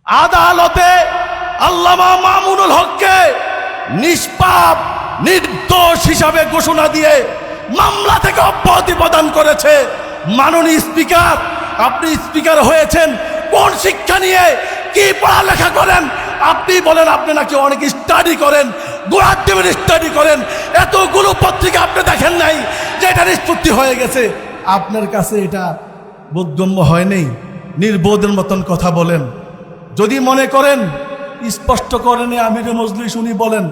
আদালতে আল্লামা মামুনুল হককে নিষ্পাপ নির্দোষ হিসাবে ঘোষণা দিয়ে মামলা থেকে অব্যাহতি প্রদান করেছে। মাননীয় স্পিকার, আপনি স্পিকার হয়েছেন কোন শিক্ষা নিয়ে, কি পড়ালেখা করেন? আপনি বলেন আপনি নাকি অনেক স্টাডি করেন, গোড়ার টেবিল স্টাডি করেন, এতগুলো পত্রিকা আপনি দেখেন নাই যে এটা নিষ্পত্তি হয়ে গেছে। আপনার কাছে এটা বোধগম্য হয় নাই, নির্বোধের মতন কথা বলেন। যদি মনে করেন স্পষ্ট করেন আমিরে মজলিস উনি বলেন,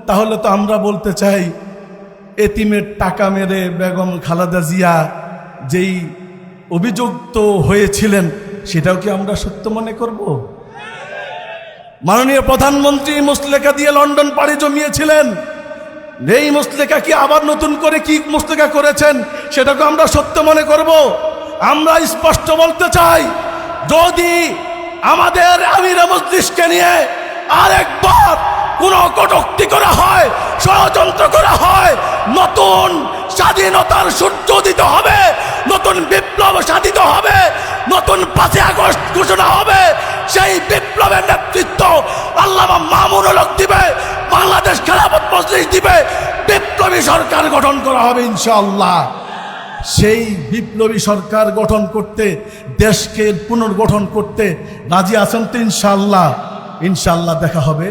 তাহলে তো আমরা বলতে চাই এতিমের টাকা মেরে বেগম খালেদা জিয়া যেই অভিযুক্ত হয়েছিলেন সেটাও কি আমরা সত্য মনে করব? মাননীয় প্রধানমন্ত্রী মুসলেকা দিয়ে লন্ডন পাড়ি জমিয়েছিলেন, এই মুসলেকা কি আবার নতুন করে কি মুসলেকা করেছেন সেটাকে আমরা সত্য মনে করব? আমরা স্পষ্ট বলতে চাই, যদি আমাদের আমিরে মজলিসকে নিয়ে আরেকবার কোনো কটূক্তি করা হয়, ষড়যন্ত্র করা হয়, নতুন স্বাধীনতার সূর্য উদিত হবে, নতুন বিপ্লব সাধিত হবে, নতুন 5ই আগস্ট ঘোষণা হবে। সেই বিপ্লবের নেতৃত্ব আল্লামা মামুনুল হক দিবে, বাংলাদেশ খেলাফত মজলিস দিবে, বিপ্লবী সরকার গঠন করা হবে ইনশাআল্লাহ। সেই বিপ্লবী সরকার গঠন করতে, দেশকে পুনর্গঠন করতে রাজি আছেন তো ইনশাআল্লাহ? ইনশাআল্লাহ দেখা হবে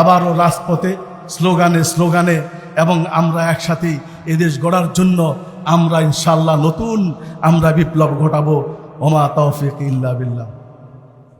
আবারও রাজপথে, স্লোগানে স্লোগানে, এবং আমরা একসাথেই এদেশ গড়ার জন্য আমরা ইনশাআল্লাহ নতুন আমরা বিপ্লব ঘটাবো। ওমা তৌফিক ইল্লা বিল্লাহ।